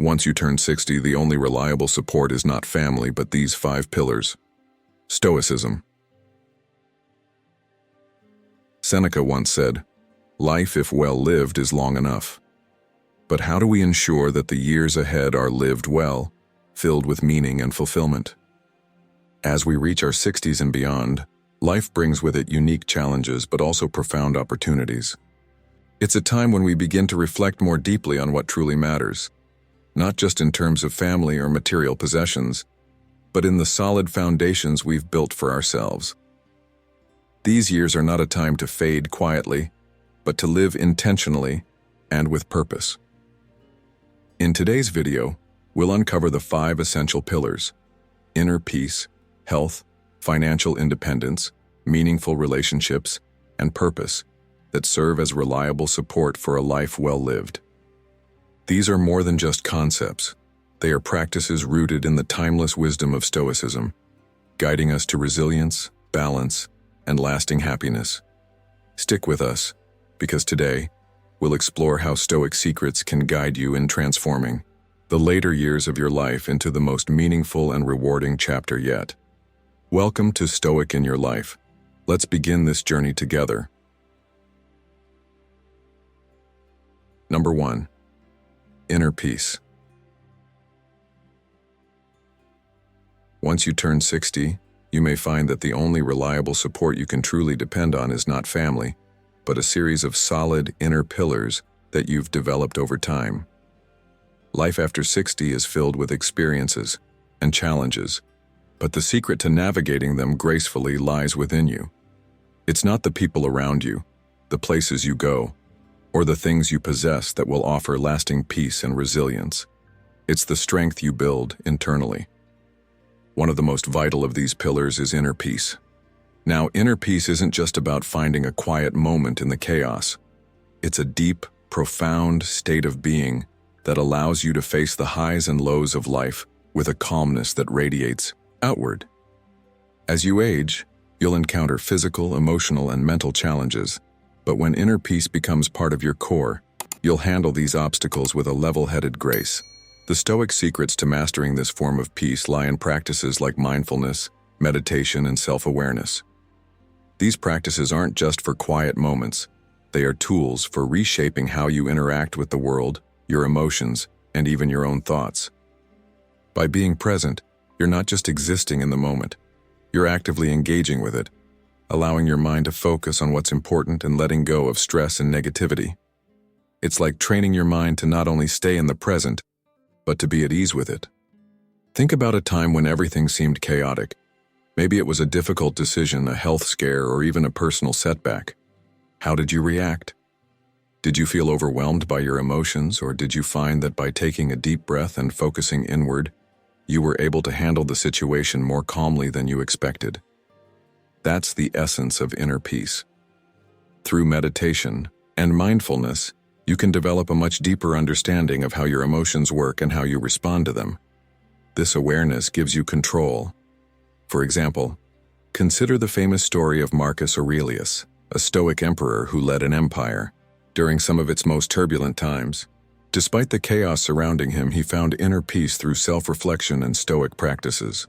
Once you turn 60, the only reliable support is not family, but these 5 pillars. Stoicism. Seneca once said, "Life, if well lived, is long enough." But how do we ensure that the years ahead are lived well, filled with meaning and fulfillment? As we reach our 60s and beyond, life brings with it unique challenges but also profound opportunities. It's a time when we begin to reflect more deeply on what truly matters, not just in terms of family or material possessions, but in the solid foundations we've built for ourselves. These years are not a time to fade quietly, but to live intentionally and with purpose. In today's video, we'll uncover the 5 essential pillars: inner peace, health, financial independence, meaningful relationships, and purpose that serve as reliable support for a life well lived. These are more than just concepts. They are practices rooted in the timeless wisdom of Stoicism, guiding us to resilience, balance, and lasting happiness. Stick with us, because today, we'll explore how Stoic secrets can guide you in transforming the later years of your life into the most meaningful and rewarding chapter yet. Welcome to Stoic in Your Life. Let's begin this journey together. Number 1. Inner peace. Once you turn 60, you may find that the only reliable support you can truly depend on is not family, but a series of solid inner pillars that you've developed over time. Life after 60 is filled with experiences and challenges, but the secret to navigating them gracefully lies within you. It's not the people around you, the places you go, or the things you possess that will offer lasting peace and resilience. It's the strength you build internally. One of the most vital of these pillars is inner peace. Now, inner peace isn't just about finding a quiet moment in the chaos. It's a deep, profound state of being that allows you to face the highs and lows of life with a calmness that radiates outward. As you age, you'll encounter physical, emotional, and mental challenges, but when inner peace becomes part of your core, you'll handle these obstacles with a level-headed grace. The Stoic secrets to mastering this form of peace lie in practices like mindfulness, meditation, and self-awareness. These practices aren't just for quiet moments. They are tools for reshaping how you interact with the world, your emotions, and even your own thoughts. By being present, you're not just existing in the moment. You're actively engaging with it, allowing your mind to focus on what's important and letting go of stress and negativity. It's like training your mind to not only stay in the present, but to be at ease with it. Think about a time when everything seemed chaotic. Maybe it was a difficult decision, a health scare, or even a personal setback. How did you react? Did you feel overwhelmed by your emotions, or did you find that by taking a deep breath and focusing inward, you were able to handle the situation more calmly than you expected? That's the essence of inner peace. Through meditation and mindfulness, you can develop a much deeper understanding of how your emotions work and how you respond to them. This awareness gives you control. For example, consider the famous story of Marcus Aurelius, a Stoic emperor who led an empire during some of its most turbulent times. Despite the chaos surrounding him, he found inner peace through self-reflection and Stoic practices.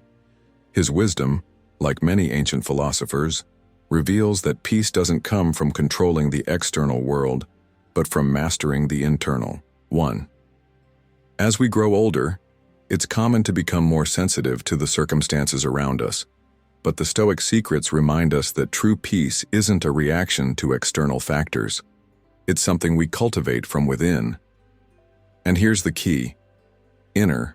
His wisdom, like many ancient philosophers, reveals that peace doesn't come from controlling the external world, but from mastering the internal one. As we grow older, it's common to become more sensitive to the circumstances around us, but the Stoic secrets remind us that true peace isn't a reaction to external factors. It's something we cultivate from within. And here's the key. Inner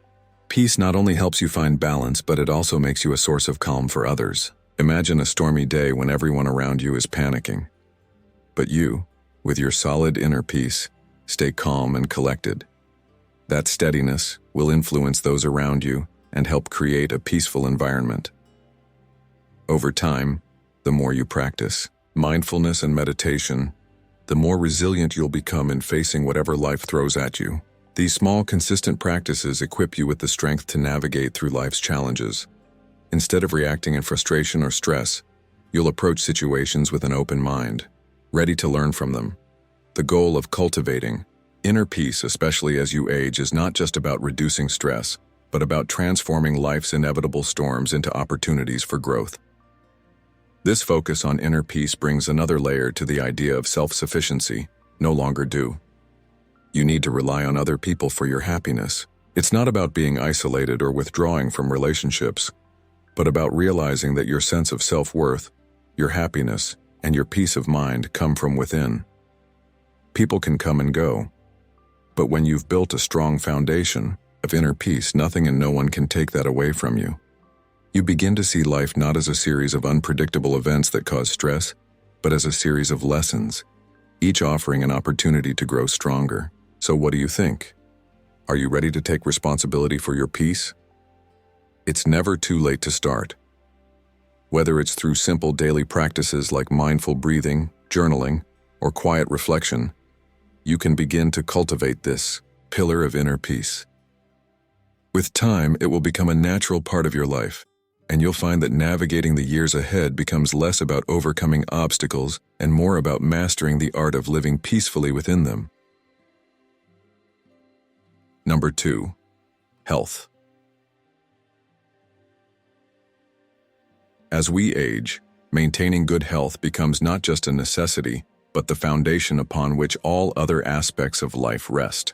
peace not only helps you find balance, but it also makes you a source of calm for others. Imagine a stormy day when everyone around you is panicking. But you, with your solid inner peace, stay calm and collected. That steadiness will influence those around you and help create a peaceful environment. Over time, the more you practice mindfulness and meditation, the more resilient you'll become in facing whatever life throws at you. These small, consistent practices equip you with the strength to navigate through life's challenges. Instead of reacting in frustration or stress, you'll approach situations with an open mind, ready to learn from them. The goal of cultivating Inner peace, especially as you age, is not just about reducing stress, but about transforming life's inevitable storms into opportunities for growth. This focus on inner peace brings another layer to the idea of self-sufficiency, no longer do. You need to rely on other people for your happiness. It's not about being isolated or withdrawing from relationships, but about realizing that your sense of self-worth, your happiness, and your peace of mind come from within. People can come and go, but when you've built a strong foundation of inner peace, nothing and no one can take that away from you. You begin to see life not as a series of unpredictable events that cause stress, but as a series of lessons, each offering an opportunity to grow stronger. So what do you think? Are you ready to take responsibility for your peace? It's never too late to start. Whether it's through simple daily practices like mindful breathing, journaling, or quiet reflection, you can begin to cultivate this pillar of inner peace. With time, it will become a natural part of your life, and you'll find that navigating the years ahead becomes less about overcoming obstacles and more about mastering the art of living peacefully within them. Number 2. Health. As we age, maintaining good health becomes not just a necessity, but the foundation upon which all other aspects of life rest.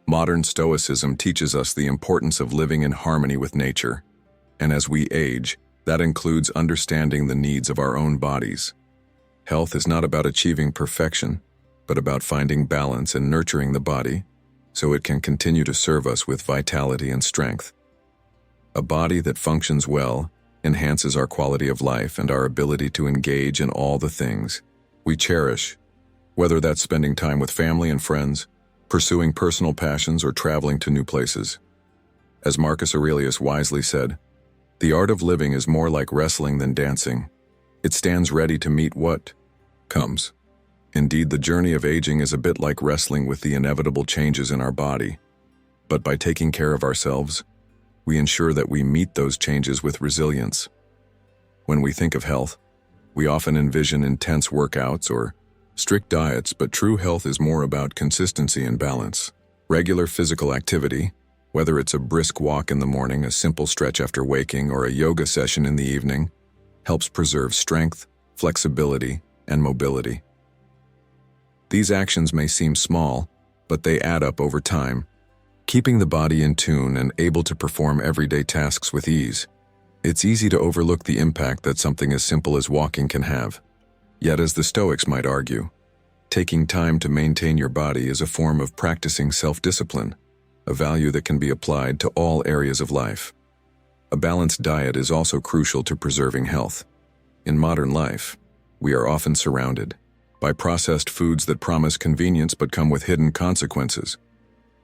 Modern Stoicism teaches us the importance of living in harmony with nature, and as we age, that includes understanding the needs of our own bodies. Health is not about achieving perfection, but about finding balance and nurturing the body so it can continue to serve us with vitality and strength. A body that functions well enhances our quality of life and our ability to engage in all the things we cherish, whether that's spending time with family and friends, pursuing personal passions, or traveling to new places. As Marcus Aurelius wisely said, "The art of living is more like wrestling than dancing. It stands ready to meet what comes." Indeed, the journey of aging is a bit like wrestling with the inevitable changes in our body. But by taking care of ourselves, we ensure that we meet those changes with resilience. When we think of health, we often envision intense workouts or strict diets, but true health is more about consistency and balance. Regular physical activity, whether it's a brisk walk in the morning, a simple stretch after waking, or a yoga session in the evening, helps preserve strength, flexibility, and mobility. These actions may seem small, but they add up over time, keeping the body in tune and able to perform everyday tasks with ease. It's easy to overlook the impact that something as simple as walking can have. Yet, as the Stoics might argue, taking time to maintain your body is a form of practicing self-discipline, a value that can be applied to all areas of life. A balanced diet is also crucial to preserving health. In modern life, we are often surrounded by processed foods that promise convenience but come with hidden consequences.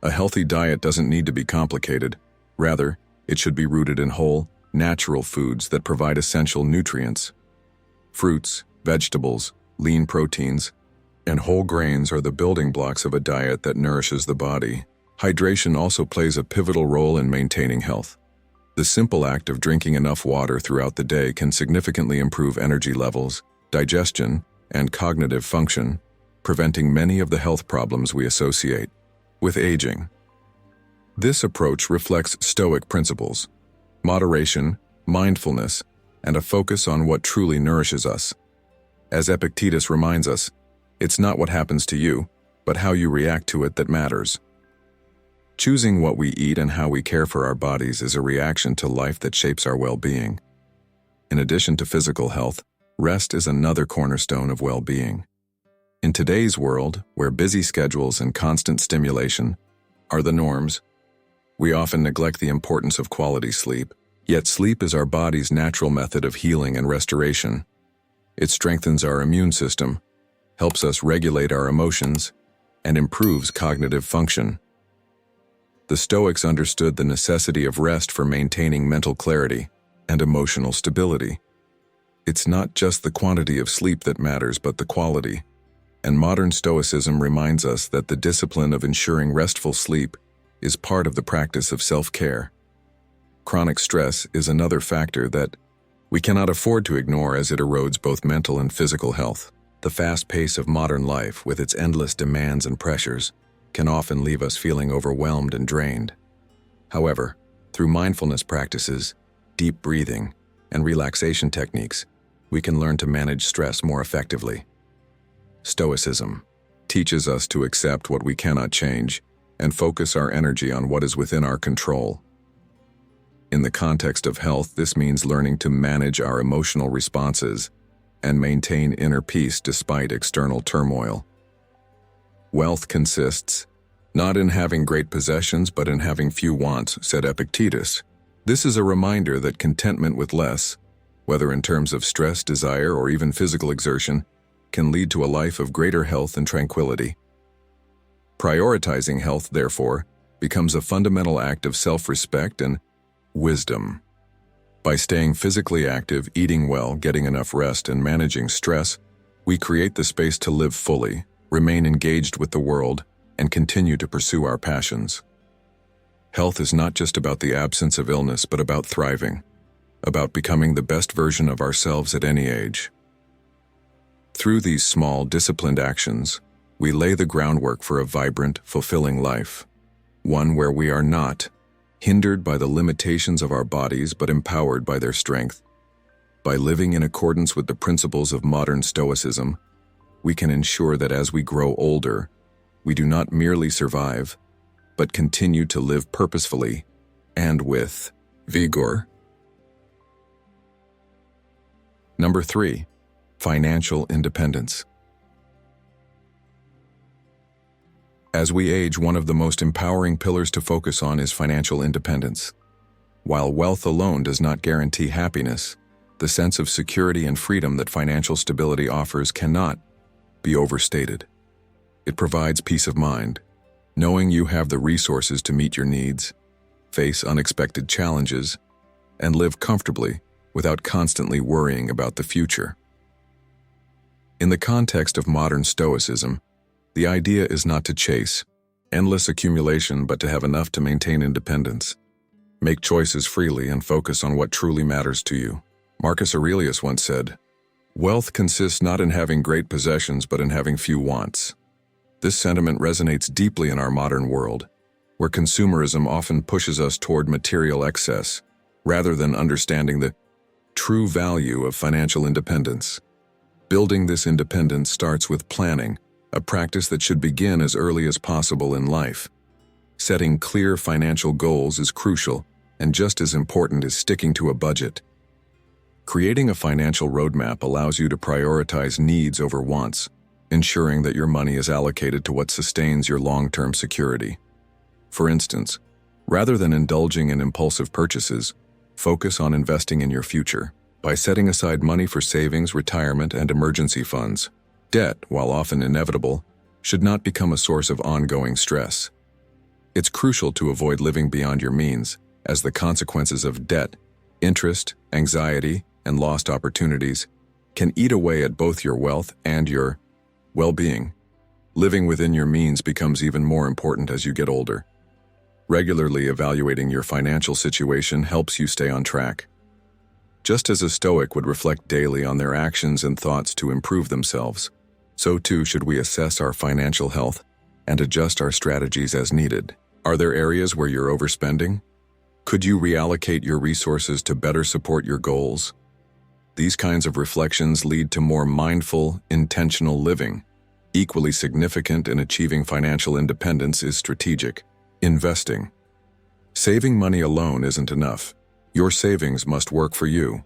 A healthy diet doesn't need to be complicated. Rather, it should be rooted in whole, natural foods that provide essential nutrients. Fruits, vegetables, lean proteins, and whole grains are the building blocks of a diet that nourishes the body. Hydration also plays a pivotal role in maintaining health. The simple act of drinking enough water throughout the day can significantly improve energy levels, digestion, and cognitive function, preventing many of the health problems we associate with aging. This approach reflects Stoic principles: moderation, mindfulness, and a focus on what truly nourishes us. As Epictetus reminds us, it's not what happens to you, but how you react to it that matters. Choosing what we eat and how we care for our bodies is a reaction to life that shapes our well-being. In addition to physical health, rest is another cornerstone of well-being. In today's world, where busy schedules and constant stimulation are the norms, we often neglect the importance of quality sleep. Yet sleep is our body's natural method of healing and restoration. It strengthens our immune system, helps us regulate our emotions, and improves cognitive function. The Stoics understood the necessity of rest for maintaining mental clarity and emotional stability. It's not just the quantity of sleep that matters, but the quality. And modern Stoicism reminds us that the discipline of ensuring restful sleep is part of the practice of self-care. Chronic stress is another factor that we cannot afford to ignore, as it erodes both mental and physical health. The fast pace of modern life, with its endless demands and pressures, can often leave us feeling overwhelmed and drained. However, through mindfulness practices, deep breathing, and relaxation techniques, we can learn to manage stress more effectively. Stoicism teaches us to accept what we cannot change and focus our energy on what is within our control. In the context of health, this means learning to manage our emotional responses and maintain inner peace despite external turmoil. Wealth consists not in having great possessions, but in having few wants, said Epictetus. This is a reminder that contentment with less, whether in terms of stress, desire, or even physical exertion, can lead to a life of greater health and tranquility. Prioritizing health, therefore, becomes a fundamental act of self-respect and wisdom. By staying physically active, eating well, getting enough rest, and managing stress, we create the space to live fully, remain engaged with the world, and continue to pursue our passions. Health is not just about the absence of illness, but about thriving, about becoming the best version of ourselves at any age. Through these small, disciplined actions, we lay the groundwork for a vibrant, fulfilling life, one where we are not hindered by the limitations of our bodies but empowered by their strength. By living in accordance with the principles of modern Stoicism, we can ensure that as we grow older, we do not merely survive, but continue to live purposefully and with vigor. Number 3, financial independence. As we age, one of the most empowering pillars to focus on is financial independence. While wealth alone does not guarantee happiness, the sense of security and freedom that financial stability offers cannot be overstated. It provides peace of mind, knowing you have the resources to meet your needs, face unexpected challenges, and live comfortably without constantly worrying about the future. In the context of modern Stoicism, the idea is not to chase endless accumulation, but to have enough to maintain independence. Make choices freely and focus on what truly matters to you. Marcus Aurelius once said, "Wealth consists not in having great possessions, but in having few wants." This sentiment resonates deeply in our modern world, where consumerism often pushes us toward material excess, rather than understanding the true value of financial independence. Building this independence starts with planning, a practice that should begin as early as possible in life. Setting clear financial goals is crucial, and just as important is sticking to a budget. Creating a financial roadmap allows you to prioritize needs over wants, ensuring that your money is allocated to what sustains your long-term security. For instance, rather than indulging in impulsive purchases, focus on investing in your future by setting aside money for savings, retirement, and emergency funds. Debt, while often inevitable, should not become a source of ongoing stress. It's crucial to avoid living beyond your means, as the consequences of debt, interest, anxiety, and lost opportunities can eat away at both your wealth and your well-being. Living within your means becomes even more important as you get older. Regularly evaluating your financial situation helps you stay on track. Just as a Stoic would reflect daily on their actions and thoughts to improve themselves, so too should we assess our financial health and adjust our strategies as needed. Are there areas where you're overspending? Could you reallocate your resources to better support your goals? These kinds of reflections lead to more mindful, intentional living. Equally significant in achieving financial independence is strategic investing. Saving money alone isn't enough. Your savings must work for you.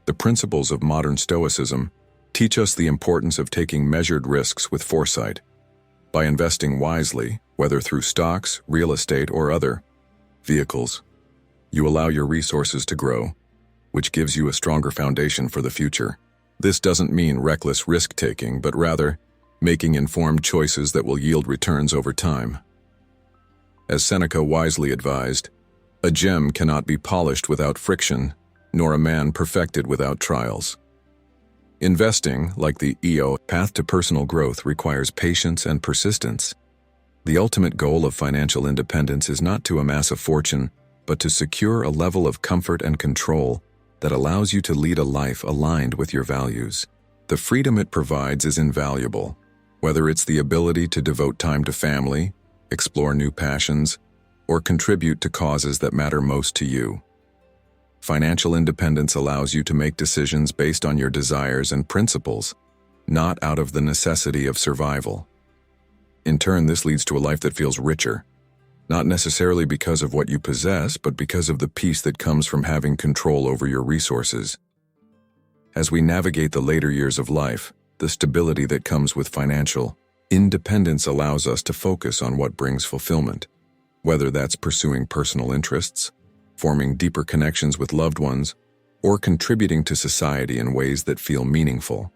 The principles of modern Stoicism teach us the importance of taking measured risks with foresight. By investing wisely, whether through stocks, real estate, or other vehicles, you allow your resources to grow, which gives you a stronger foundation for the future. This doesn't mean reckless risk-taking, but rather making informed choices that will yield returns over time. As Seneca wisely advised, a gem cannot be polished without friction, nor a man perfected without trials. Investing, like the path to personal growth, requires patience and persistence. The ultimate goal of financial independence is not to amass a fortune, but to secure a level of comfort and control that allows you to lead a life aligned with your values. The freedom it provides is invaluable, whether it's the ability to devote time to family, explore new passions, or contribute to causes that matter most to you. Financial independence allows you to make decisions based on your desires and principles, not out of the necessity of survival. In turn, this leads to a life that feels richer, not necessarily because of what you possess, but because of the peace that comes from having control over your resources. As we navigate the later years of life, the stability that comes with financial independence allows us to focus on what brings fulfillment, whether that's pursuing personal interests, forming deeper connections with loved ones, or contributing to society in ways that feel meaningful.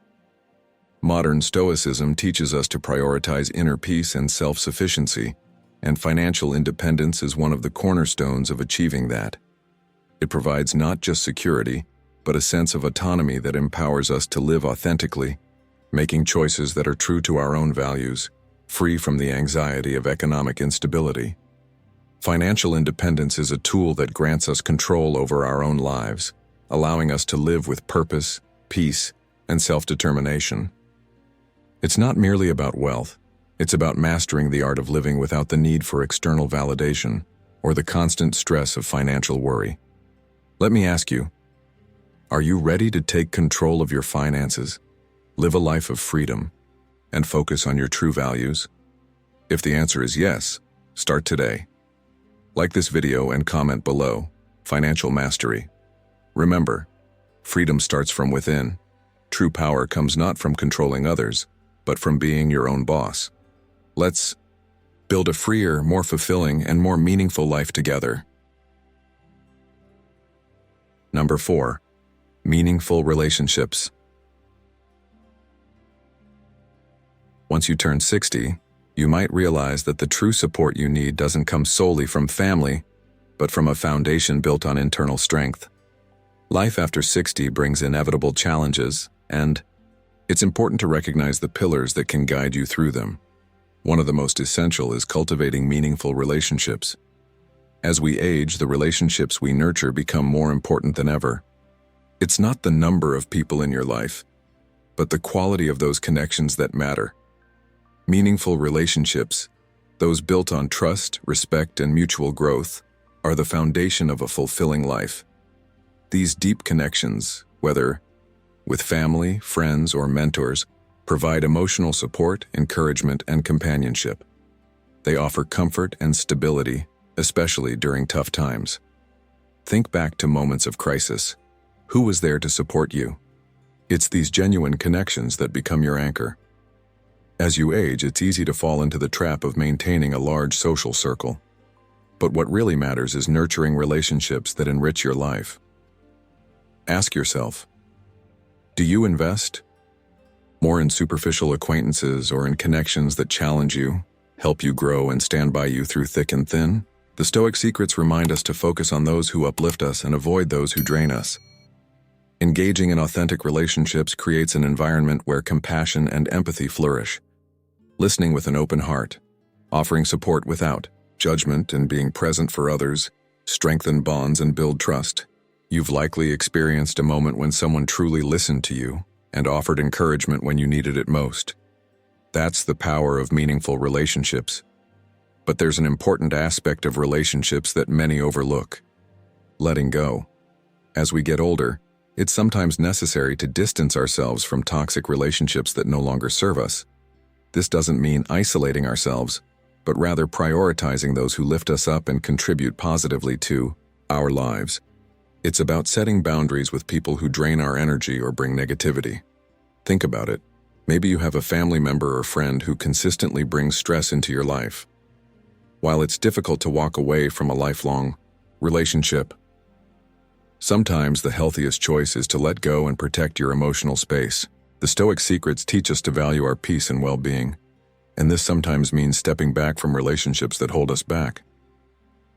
Modern Stoicism teaches us to prioritize inner peace and self-sufficiency, and financial independence is one of the cornerstones of achieving that. It provides not just security, but a sense of autonomy that empowers us to live authentically, making choices that are true to our own values, free from the anxiety of economic instability. Financial independence is a tool that grants us control over our own lives, allowing us to live with purpose, peace, and self-determination. It's not merely about wealth, it's about mastering the art of living without the need for external validation or the constant stress of financial worry. Let me ask you, are you ready to take control of your finances, live a life of freedom, and focus on your true values? If the answer is yes, start today. Like this video and comment below, Financial Mastery. Remember, freedom starts from within. True power comes not from controlling others, but from being your own boss. Let's build a freer, more fulfilling, and more meaningful life together. Number 4. Meaningful relationships. Once you turn 60, you might realize that the true support you need doesn't come solely from family, but from a foundation built on internal strength. Life after 60 brings inevitable challenges, and it's important to recognize the pillars that can guide you through them. One of the most essential is cultivating meaningful relationships. As we age, the relationships we nurture become more important than ever. It's not the number of people in your life, but the quality of those connections that matter. Meaningful relationships, those built on trust, respect, and mutual growth, are the foundation of a fulfilling life. These deep connections, whether with family, friends, or mentors, provide emotional support, encouragement, and companionship. They offer comfort and stability, especially during tough times. Think back to moments of crisis. Who was there to support you? It's these genuine connections that become your anchor. As you age, it's easy to fall into the trap of maintaining a large social circle. But what really matters is nurturing relationships that enrich your life. Ask yourself, do you invest more in superficial acquaintances or in connections that challenge you, help you grow, and stand by you through thick and thin? The Stoic secrets remind us to focus on those who uplift us and avoid those who drain us. Engaging in authentic relationships creates an environment where compassion and empathy flourish. Listening with an open heart, offering support without judgment, and being present for others strengthen bonds and build trust. You've likely experienced a moment when someone truly listened to you and offered encouragement when you needed it most. That's the power of meaningful relationships. But there's an important aspect of relationships that many overlook: letting go. As we get older, it's sometimes necessary to distance ourselves from toxic relationships that no longer serve us. This doesn't mean isolating ourselves, but rather prioritizing those who lift us up and contribute positively to our lives. It's about setting boundaries with people who drain our energy or bring negativity. Think about it. Maybe you have a family member or friend who consistently brings stress into your life. While it's difficult to walk away from a lifelong relationship, sometimes the healthiest choice is to let go and protect your emotional space. The Stoic secrets teach us to value our peace and well-being, and this sometimes means stepping back from relationships that hold us back.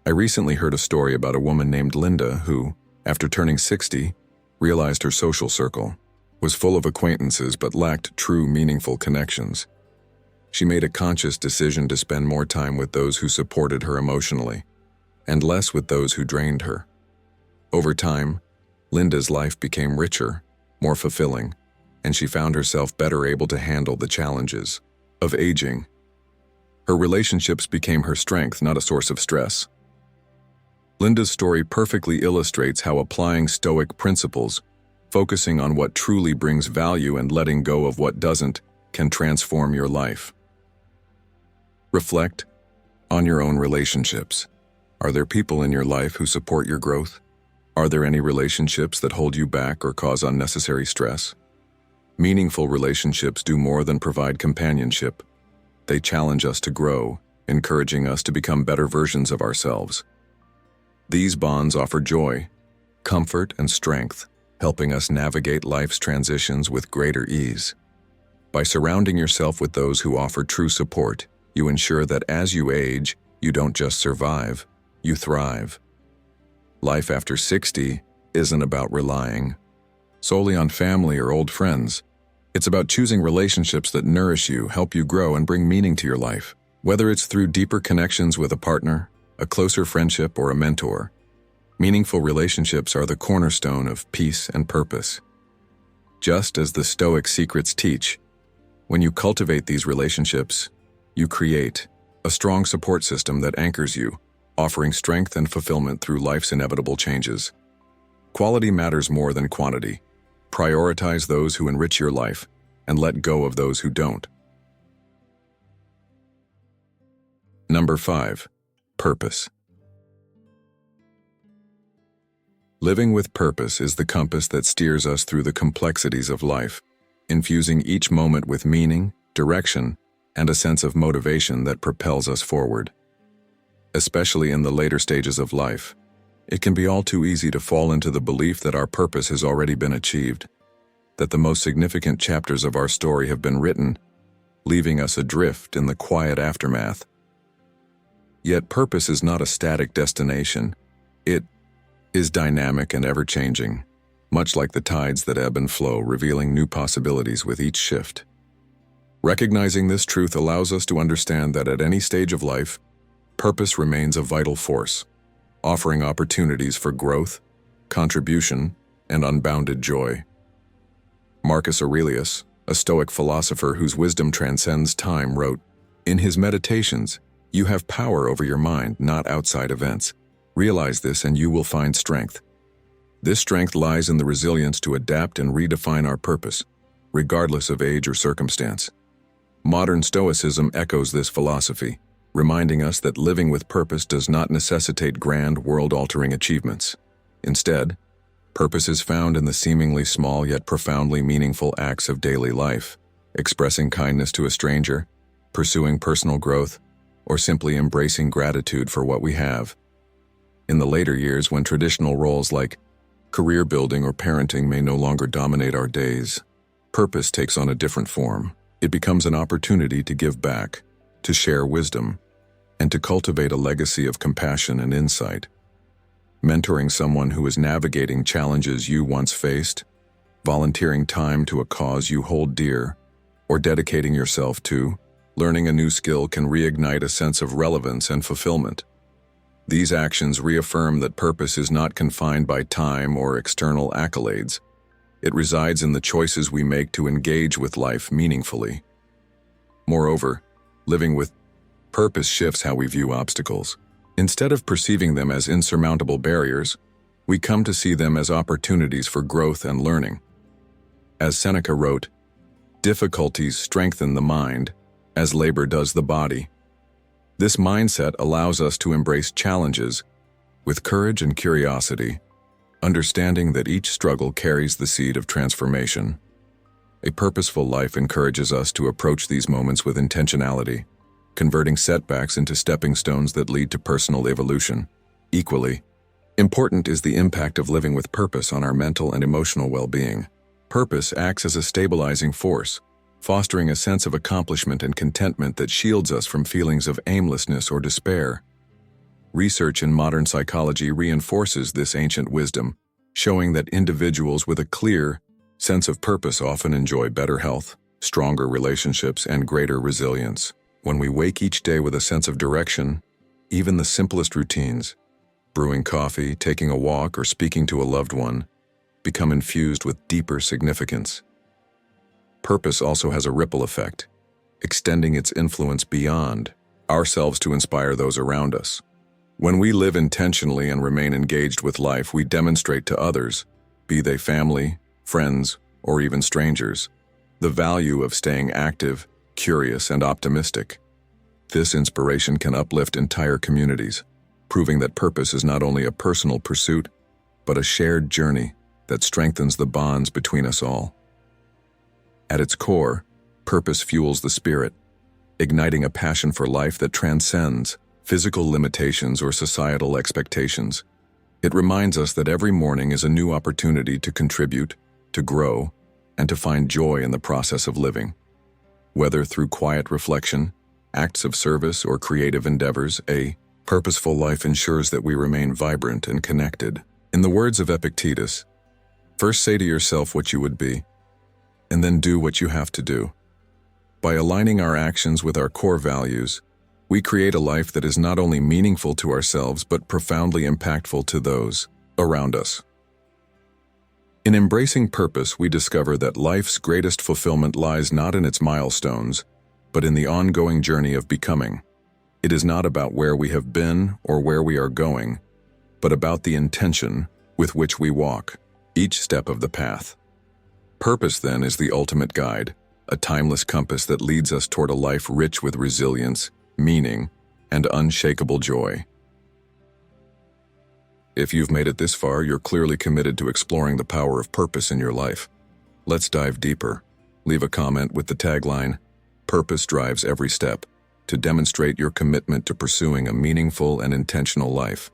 I recently heard a story about a woman named Linda who, after turning 60, realized her social circle was full of acquaintances but lacked true, meaningful connections. She made a conscious decision to spend more time with those who supported her emotionally, and less with those who drained her. Over time, Linda's life became richer, more fulfilling, and she found herself better able to handle the challenges of aging. Her relationships became her strength, not a source of stress. Linda's story perfectly illustrates how applying Stoic principles, focusing on what truly brings value and letting go of what doesn't, can transform your life. Reflect on your own relationships. Are there people in your life who support your growth? Are there any relationships that hold you back or cause unnecessary stress? Meaningful relationships do more than provide companionship. They challenge us to grow, encouraging us to become better versions of ourselves. These bonds offer joy, comfort, and strength, helping us navigate life's transitions with greater ease. By surrounding yourself with those who offer true support, you ensure that as you age, you don't just survive, you thrive. Life after 60 isn't about relying solely on family or old friends. It's about choosing relationships that nourish you, help you grow, and bring meaning to your life. Whether it's through deeper connections with a partner, a closer friendship, or a mentor, meaningful relationships are the cornerstone of peace and purpose. Just as the Stoic secrets teach, when you cultivate these relationships, you create a strong support system that anchors you, offering strength and fulfillment through life's inevitable changes. Quality matters more than quantity. Prioritize those who enrich your life and let go of those who don't. Number 5. Purpose. Living with purpose is the compass that steers us through the complexities of life, infusing each moment with meaning, direction, and a sense of motivation that propels us forward. Especially in the later stages of life, it can be all too easy to fall into the belief that our purpose has already been achieved, that the most significant chapters of our story have been written, leaving us adrift in the quiet aftermath. Yet purpose is not a static destination. It is dynamic and ever-changing, much like the tides that ebb and flow, revealing new possibilities with each shift. Recognizing this truth allows us to understand that at any stage of life, purpose remains a vital force, offering opportunities for growth, contribution, and unbounded joy. Marcus Aurelius, a Stoic philosopher whose wisdom transcends time, wrote, "In his Meditations, you have power over your mind, not outside events. Realize this and you will find strength." This strength lies in the resilience to adapt and redefine our purpose, regardless of age or circumstance. Modern Stoicism echoes this philosophy, reminding us that living with purpose does not necessitate grand, world-altering achievements. Instead, purpose is found in the seemingly small yet profoundly meaningful acts of daily life, expressing kindness to a stranger, pursuing personal growth, or simply embracing gratitude for what we have. In the later years, when traditional roles like career building or parenting may no longer dominate our days, purpose takes on a different form. It becomes an opportunity to give back, to share wisdom, and to cultivate a legacy of compassion and insight. Mentoring someone who is navigating challenges you once faced, volunteering time to a cause you hold dear, or dedicating yourself to learning a new skill can reignite a sense of relevance and fulfillment. These actions reaffirm that purpose is not confined by time or external accolades. It resides in the choices we make to engage with life meaningfully. Moreover, living with purpose shifts how we view obstacles. Instead of perceiving them as insurmountable barriers, we come to see them as opportunities for growth and learning. As Seneca wrote, "Difficulties strengthen the mind, as labor does the body." This mindset allows us to embrace challenges with courage and curiosity, understanding that each struggle carries the seed of transformation. A purposeful life encourages us to approach these moments with intentionality, converting setbacks into stepping stones that lead to personal evolution. Equally important is the impact of living with purpose on our mental and emotional well-being. Purpose acts as a stabilizing force, fostering a sense of accomplishment and contentment that shields us from feelings of aimlessness or despair. Research in modern psychology reinforces this ancient wisdom, showing that individuals with a clear sense of purpose often enjoy better health, stronger relationships, and greater resilience. When we wake each day with a sense of direction, even the simplest routines, brewing coffee, taking a walk, or speaking to a loved one, become infused with deeper significance. Purpose also has a ripple effect, extending its influence beyond ourselves to inspire those around us. When we live intentionally and remain engaged with life, we demonstrate to others, be they family, friends, or even strangers, the value of staying active, curious, and optimistic. This inspiration can uplift entire communities, proving that purpose is not only a personal pursuit, but a shared journey that strengthens the bonds between us all. At its core, purpose fuels the spirit, igniting a passion for life that transcends physical limitations or societal expectations. It reminds us that every morning is a new opportunity to contribute, to grow, and to find joy in the process of living. Whether through quiet reflection, acts of service, or creative endeavors, a purposeful life ensures that we remain vibrant and connected. In the words of Epictetus, first say to yourself what you would be, and then do what you have to do. By aligning our actions with our core values, we create a life that is not only meaningful to ourselves but profoundly impactful to those around us. In embracing purpose, we discover that life's greatest fulfillment lies not in its milestones, but in the ongoing journey of becoming. It is not about where we have been or where we are going, but about the intention with which we walk each step of the path. Purpose, then, is the ultimate guide, a timeless compass that leads us toward a life rich with resilience, meaning, and unshakable joy. If you've made it this far, you're clearly committed to exploring the power of purpose in your life. Let's dive deeper. Leave a comment with the tagline, "Purpose drives every step," to demonstrate your commitment to pursuing a meaningful and intentional life.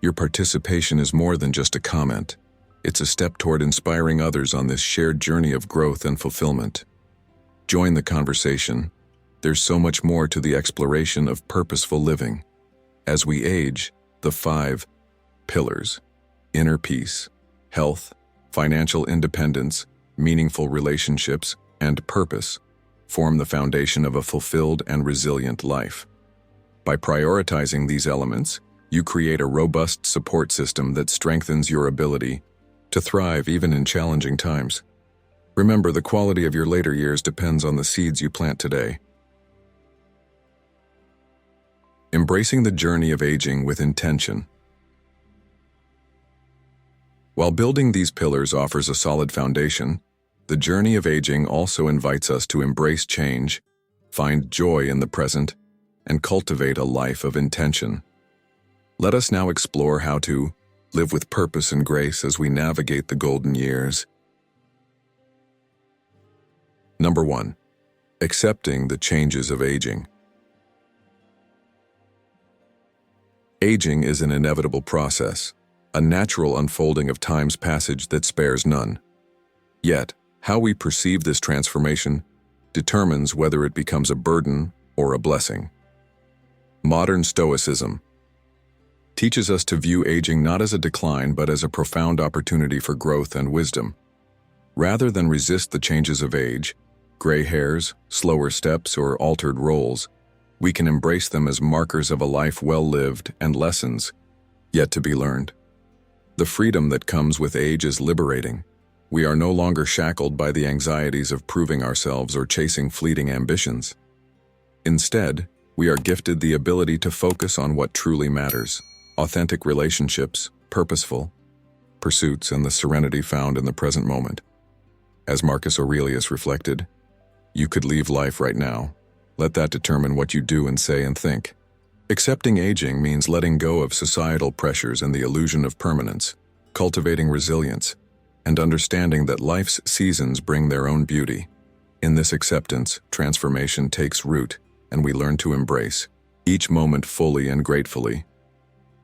Your participation is more than just a comment. It's a step toward inspiring others on this shared journey of growth and fulfillment. Join the conversation. There's so much more to the exploration of purposeful living. As we age, the 5 pillars, inner peace, health, financial independence, meaningful relationships, and purpose, form the foundation of a fulfilled and resilient life. By prioritizing these elements, you create a robust support system that strengthens your ability to thrive even in challenging times. Remember, the quality of your later years depends on the seeds you plant today. Embracing the journey of aging with intention. While building these pillars offers a solid foundation, the journey of aging also invites us to embrace change, find joy in the present, and cultivate a life of intention. Let us now explore how to live with purpose and grace as we navigate the golden years. Number 1. Accepting the changes of aging. Aging is an inevitable process, a natural unfolding of time's passage that spares none. Yet, how we perceive this transformation determines whether it becomes a burden or a blessing. Modern Stoicism teaches us to view aging not as a decline but as a profound opportunity for growth and wisdom. Rather than resist the changes of age, gray hairs, slower steps, or altered roles, we can embrace them as markers of a life well lived and lessons yet to be learned. The freedom that comes with age is liberating. We are no longer shackled by the anxieties of proving ourselves or chasing fleeting ambitions. Instead, we are gifted the ability to focus on what truly matters: authentic relationships, purposeful pursuits, and the serenity found in the present moment. As Marcus Aurelius reflected, "You could leave life right now. Let that determine what you do and say and think." Accepting aging means letting go of societal pressures and the illusion of permanence, cultivating resilience, and understanding that life's seasons bring their own beauty. In this acceptance, transformation takes root, and we learn to embrace each moment fully and gratefully.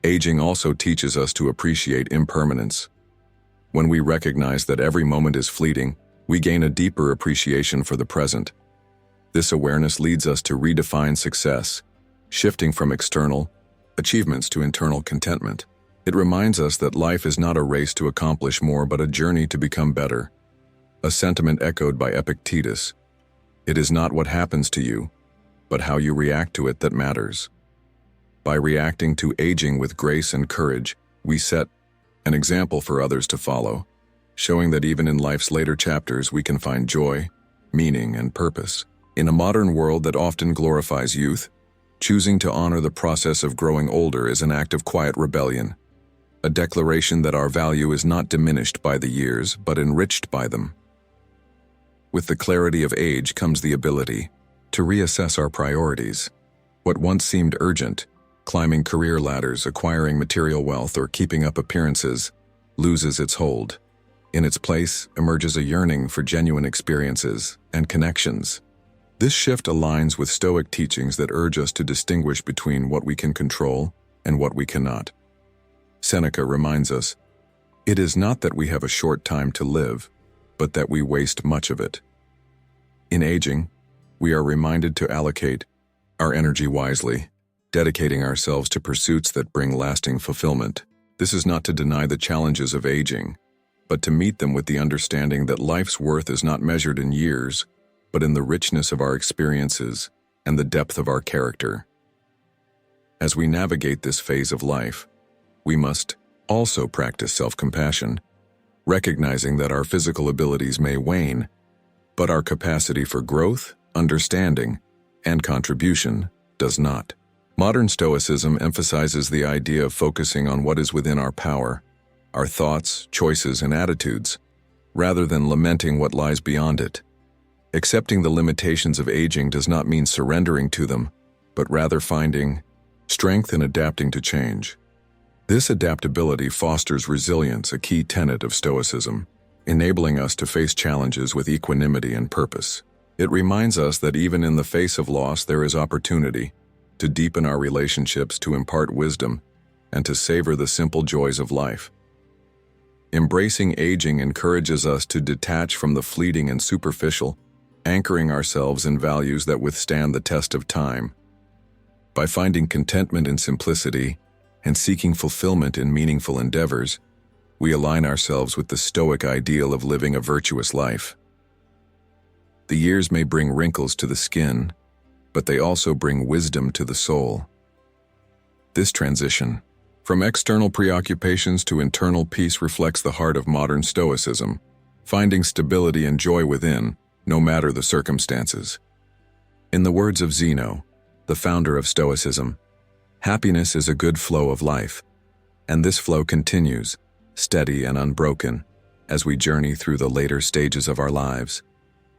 Aging also teaches us to appreciate impermanence. When we recognize that every moment is fleeting, we gain a deeper appreciation for the present. This awareness leads us to redefine success, shifting from external achievements to internal contentment. It reminds us that life is not a race to accomplish more but a journey to become better. A sentiment echoed by Epictetus. It is not what happens to you, but how you react to it that matters. By reacting to aging with grace and courage, we set an example for others to follow, showing that even in life's later chapters we can find joy, meaning, and purpose. In a modern world that often glorifies youth, choosing to honor the process of growing older is an act of quiet rebellion, a declaration that our value is not diminished by the years, but enriched by them. With the clarity of age comes the ability to reassess our priorities. What once seemed urgent, climbing career ladders, acquiring material wealth, or keeping up appearances, loses its hold. In its place emerges a yearning for genuine experiences and connections. This shift aligns with Stoic teachings that urge us to distinguish between what we can control and what we cannot. Seneca reminds us, "It is not that we have a short time to live, but that we waste much of it." In aging, we are reminded to allocate our energy wisely, dedicating ourselves to pursuits that bring lasting fulfillment. This is not to deny the challenges of aging, but to meet them with the understanding that life's worth is not measured in years, but in the richness of our experiences and the depth of our character. As we navigate this phase of life, we must also practice self-compassion, recognizing that our physical abilities may wane, but our capacity for growth, understanding, and contribution does not. Modern Stoicism emphasizes the idea of focusing on what is within our power, our thoughts, choices, and attitudes, rather than lamenting what lies beyond it. Accepting the limitations of aging does not mean surrendering to them, but rather finding strength in adapting to change. This adaptability fosters resilience, a key tenet of Stoicism, enabling us to face challenges with equanimity and purpose. It reminds us that even in the face of loss, there is opportunity to deepen our relationships, to impart wisdom, and to savor the simple joys of life. Embracing aging encourages us to detach from the fleeting and superficial, anchoring ourselves in values that withstand the test of time. By finding contentment in simplicity and seeking fulfillment in meaningful endeavors, we align ourselves with the Stoic ideal of living a virtuous life. The years may bring wrinkles to the skin, but they also bring wisdom to the soul. This transition from external preoccupations to internal peace reflects the heart of modern Stoicism, finding stability and joy within, no matter the circumstances. In the words of Zeno, the founder of Stoicism, happiness is a good flow of life, and this flow continues, steady and unbroken, as we journey through the later stages of our lives.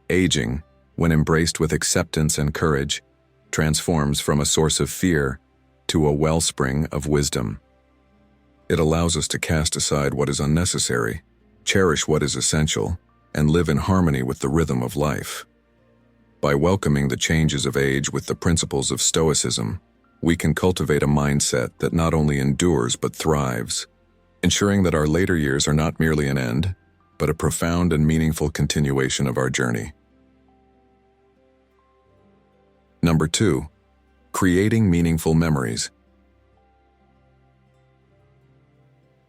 Aging, when embraced with acceptance and courage, transforms from a source of fear to a wellspring of wisdom. It allows us to cast aside what is unnecessary, cherish what is essential, and live in harmony with the rhythm of life. By welcoming the changes of age with the principles of Stoicism, we can cultivate a mindset that not only endures but thrives, ensuring that our later years are not merely an end, but a profound and meaningful continuation of our journey. Number 2, creating meaningful memories.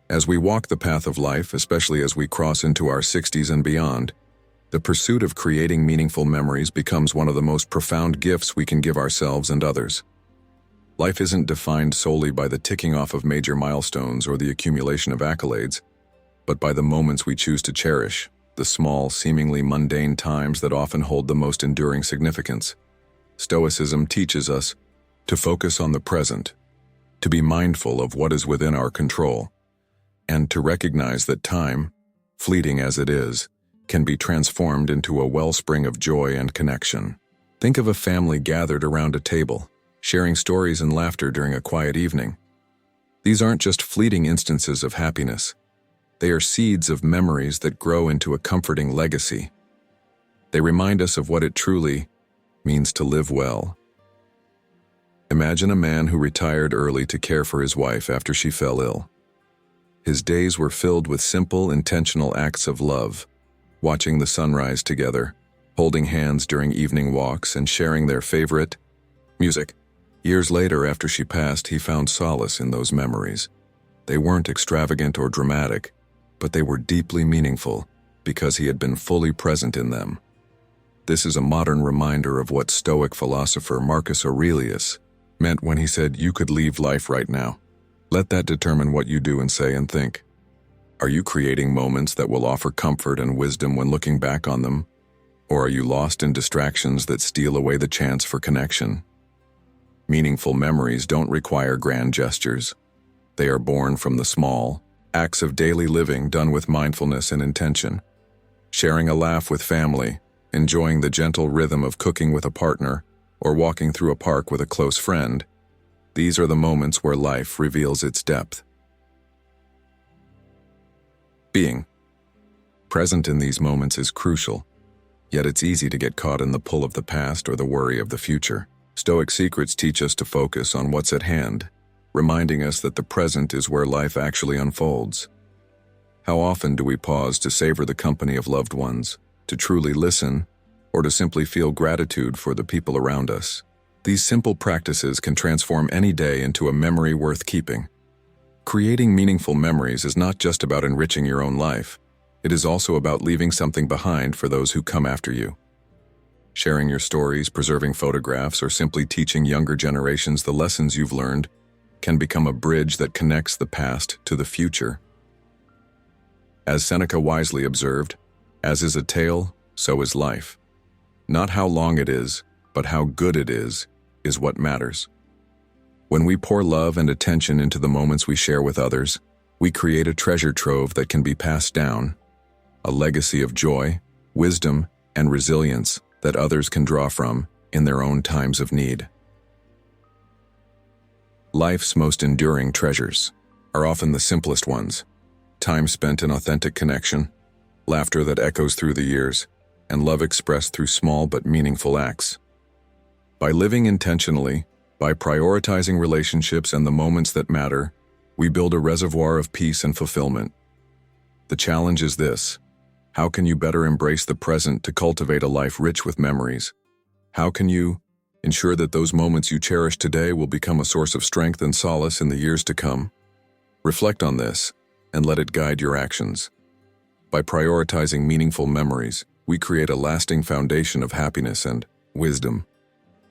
As we walk the path of life, especially as we cross into our 60s and beyond, the pursuit of creating meaningful memories becomes one of the most profound gifts we can give ourselves and others. Life isn't defined solely by the ticking off of major milestones or the accumulation of accolades, but by the moments we choose to cherish, the small, seemingly mundane times that often hold the most enduring significance. Stoicism teaches us to focus on the present, to be mindful of what is within our control, and to recognize that time, fleeting as it is, can be transformed into a wellspring of joy and connection. Think of a family gathered around a table, sharing stories and laughter during a quiet evening. These aren't just fleeting instances of happiness. They are seeds of memories that grow into a comforting legacy. They remind us of what it truly means to live well. Imagine a man who retired early to care for his wife after she fell ill. His days were filled with simple, intentional acts of love, watching the sunrise together, holding hands during evening walks, and sharing their favorite music. Years later, after she passed, he found solace in those memories. They weren't extravagant or dramatic, but they were deeply meaningful because he had been fully present in them. This is a modern reminder of what Stoic philosopher Marcus Aurelius meant when he said, "You could leave life right now." Let that determine what you do and say and think. Are you creating moments that will offer comfort and wisdom when looking back on them? Or are you lost in distractions that steal away the chance for connection? Meaningful memories don't require grand gestures. They are born from the small acts of daily living done with mindfulness and intention. Sharing a laugh with family, enjoying the gentle rhythm of cooking with a partner, or walking through a park with a close friend, these are the moments where life reveals its depth. Being present in these moments is crucial, yet it's easy to get caught in the pull of the past or the worry of the future. Stoic secrets teach us to focus on what's at hand, reminding us that the present is where life actually unfolds. How often do we pause to savor the company of loved ones, to truly listen, or to simply feel gratitude for the people around us? These simple practices can transform any day into a memory worth keeping. Creating meaningful memories is not just about enriching your own life. It is also about leaving something behind for those who come after you. Sharing your stories, preserving photographs, or simply teaching younger generations the lessons you've learned can become a bridge that connects the past to the future. As Seneca wisely observed, "As is a tale, so is life." Not how long it is, but how good it is what matters. When we pour love and attention into the moments we share with others, we create a treasure trove that can be passed down, a legacy of joy, wisdom, and resilience that others can draw from in their own times of need. Life's most enduring treasures are often the simplest ones: time spent in authentic connection, laughter that echoes through the years, and love expressed through small but meaningful acts. By living intentionally, by prioritizing relationships and the moments that matter, we build a reservoir of peace and fulfillment. The challenge is this: how can you better embrace the present to cultivate a life rich with memories? How can you ensure that those moments you cherish today will become a source of strength and solace in the years to come? Reflect on this and let it guide your actions. By prioritizing meaningful memories, we create a lasting foundation of happiness and wisdom,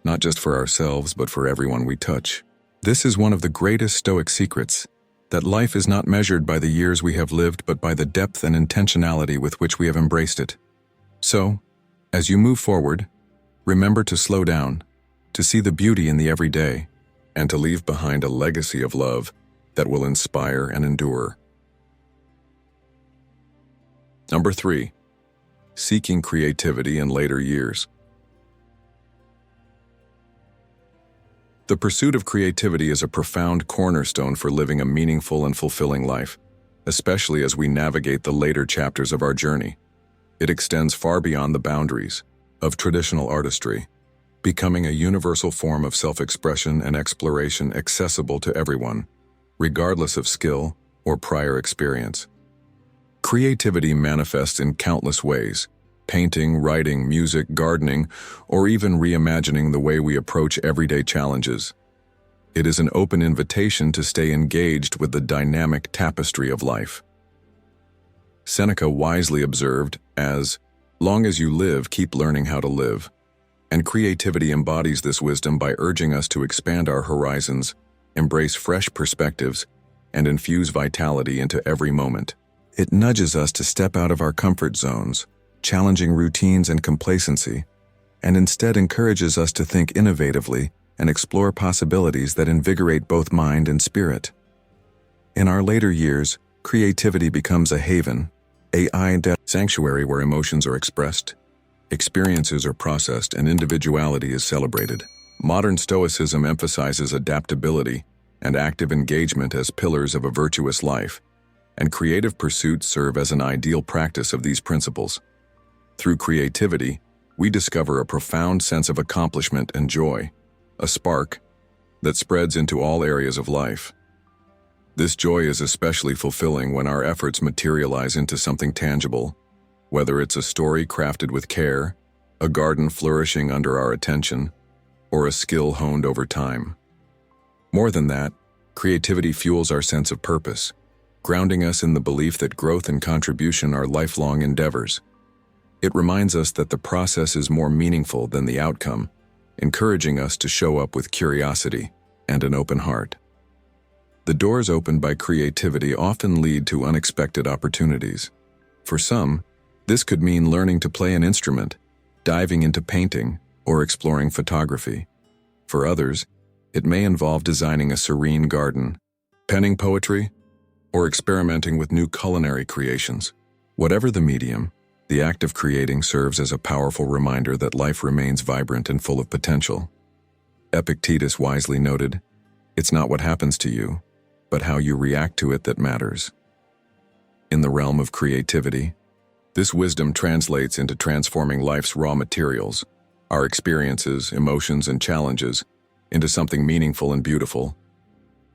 not just for ourselves, but for everyone we touch. This is one of the greatest Stoic secrets, that life is not measured by the years we have lived, but by the depth and intentionality with which we have embraced it. So, as you move forward, remember to slow down, to see the beauty in the everyday, and to leave behind a legacy of love that will inspire and endure. Number 3, seeking creativity in later years. The pursuit of creativity is a profound cornerstone for living a meaningful and fulfilling life, especially as we navigate the later chapters of our journey. It extends far beyond the boundaries of traditional artistry, becoming a universal form of self-expression and exploration accessible to everyone, regardless of skill or prior experience. Creativity manifests in countless ways: painting, writing, music, gardening, or even reimagining the way we approach everyday challenges. It is an open invitation to stay engaged with the dynamic tapestry of life. Seneca wisely observed, "As long as you live, keep learning how to live." And creativity embodies this wisdom by urging us to expand our horizons, embrace fresh perspectives, and infuse vitality into every moment. It nudges us to step out of our comfort zones, challenging routines and complacency, and instead encourages us to think innovatively and explore possibilities that invigorate both mind and spirit. In our later years, creativity becomes a haven, a sanctuary where emotions are expressed, experiences are processed, and individuality is celebrated. Modern Stoicism emphasizes adaptability and active engagement as pillars of a virtuous life, and creative pursuits serve as an ideal practice of these principles. Through creativity, we discover a profound sense of accomplishment and joy, a spark that spreads into all areas of life. This joy is especially fulfilling when our efforts materialize into something tangible, whether it's a story crafted with care, a garden flourishing under our attention, or a skill honed over time. More than that, creativity fuels our sense of purpose, grounding us in the belief that growth and contribution are lifelong endeavors. It reminds us that the process is more meaningful than the outcome, encouraging us to show up with curiosity and an open heart. The doors opened by creativity often lead to unexpected opportunities. For some, this could mean learning to play an instrument, diving into painting, or exploring photography. For others, it may involve designing a serene garden, penning poetry, or experimenting with new culinary creations. Whatever the medium, the act of creating serves as a powerful reminder that life remains vibrant and full of potential. Epictetus wisely noted, "It's not what happens to you, but how you react to it that matters." In the realm of creativity, this wisdom translates into transforming life's raw materials, our experiences, emotions, and challenges, into something meaningful and beautiful.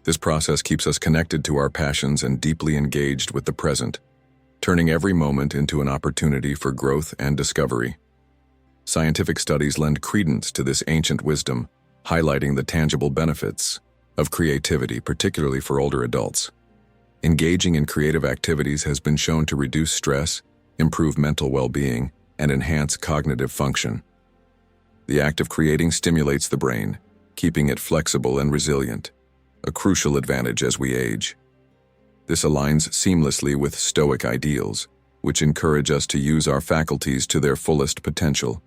This process keeps us connected to our passions and deeply engaged with the present, turning every moment into an opportunity for growth and discovery. Scientific studies lend credence to this ancient wisdom, highlighting the tangible benefits of creativity, particularly for older adults. Engaging in creative activities has been shown to reduce stress, improve mental well-being, and enhance cognitive function. The act of creating stimulates the brain, keeping it flexible and resilient, a crucial advantage as we age. This aligns seamlessly with Stoic ideals, which encourage us to use our faculties to their fullest potential.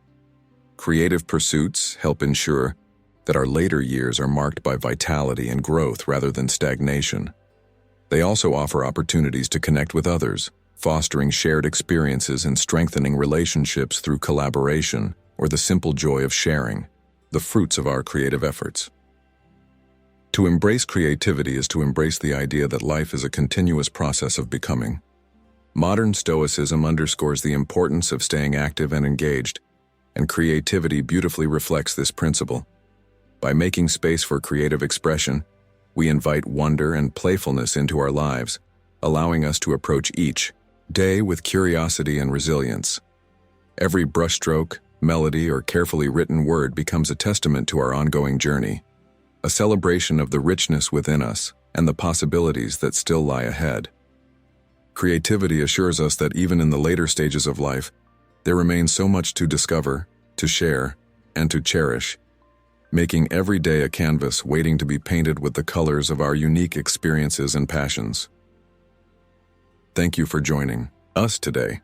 Creative pursuits help ensure that our later years are marked by vitality and growth rather than stagnation. They also offer opportunities to connect with others, fostering shared experiences and strengthening relationships through collaboration or the simple joy of sharing the fruits of our creative efforts. To embrace creativity is to embrace the idea that life is a continuous process of becoming. Modern Stoicism underscores the importance of staying active and engaged, and creativity beautifully reflects this principle. By making space for creative expression, we invite wonder and playfulness into our lives, allowing us to approach each day with curiosity and resilience. Every brushstroke, melody, or carefully written word becomes a testament to our ongoing journey, a celebration of the richness within us and the possibilities that still lie ahead. Creativity assures us that even in the later stages of life, there remains so much to discover, to share, and to cherish, making every day a canvas waiting to be painted with the colors of our unique experiences and passions. Thank you for joining us today.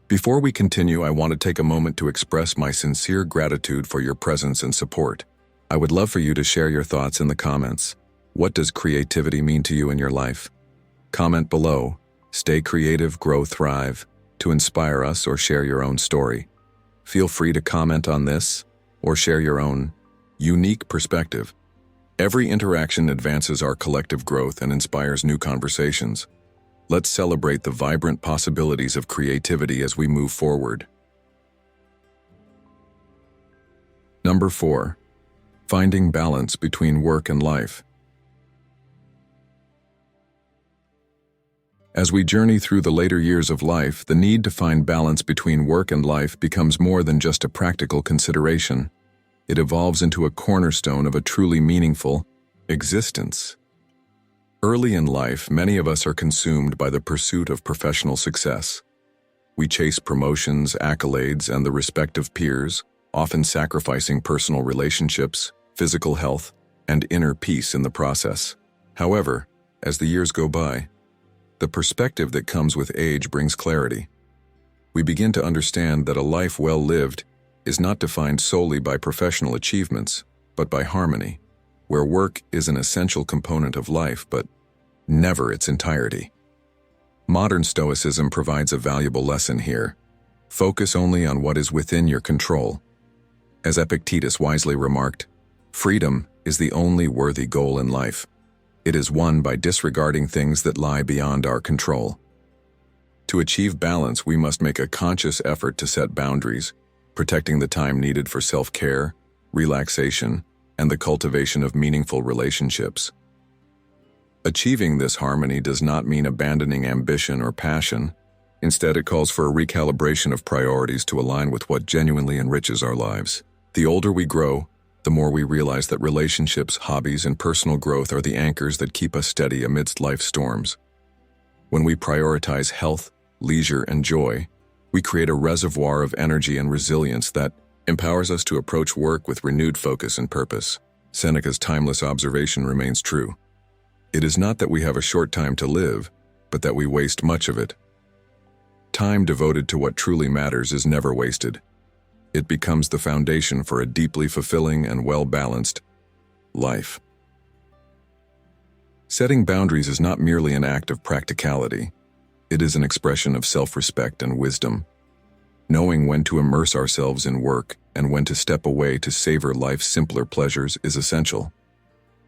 Before we continue, I want to take a moment to express my sincere gratitude for your presence and support. I would love for you to share your thoughts in the comments. What does creativity mean to you in your life? Comment below. Stay creative, grow, thrive, to inspire us or share your own story. Feel free to comment on this or share your own unique perspective. Every interaction advances our collective growth and inspires new conversations. Let's celebrate the vibrant possibilities of creativity as we move forward. Number 4. Finding balance between work and life. As we journey through the later years of life, the need to find balance between work and life becomes more than just a practical consideration. It evolves into a cornerstone of a truly meaningful existence. Early in life, many of us are consumed by the pursuit of professional success. We chase promotions, accolades, and the respect of peers, often sacrificing personal relationships, physical health, and inner peace in the process. However, as the years go by, the perspective that comes with age brings clarity. We begin to understand that a life well lived is not defined solely by professional achievements, but by harmony, where work is an essential component of life, but never its entirety. Modern Stoicism provides a valuable lesson here. Focus only on what is within your control. As Epictetus wisely remarked, freedom is the only worthy goal in life. It is won by disregarding things that lie beyond our control. To achieve balance, we must make a conscious effort to set boundaries, protecting the time needed for self-care, relaxation, and the cultivation of meaningful relationships. Achieving this harmony does not mean abandoning ambition or passion. Instead, it calls for a recalibration of priorities to align with what genuinely enriches our lives. The older we grow, the more we realize that relationships, hobbies, and personal growth are the anchors that keep us steady amidst life's storms. When we prioritize health, leisure, and joy, we create a reservoir of energy and resilience that empowers us to approach work with renewed focus and purpose. Seneca's timeless observation remains true. It is not that we have a short time to live, but that we waste much of it. Time devoted to what truly matters is never wasted. It becomes the foundation for a deeply fulfilling and well-balanced life. Setting boundaries is not merely an act of practicality. It is an expression of self-respect and wisdom. Knowing when to immerse ourselves in work and when to step away to savor life's simpler pleasures is essential.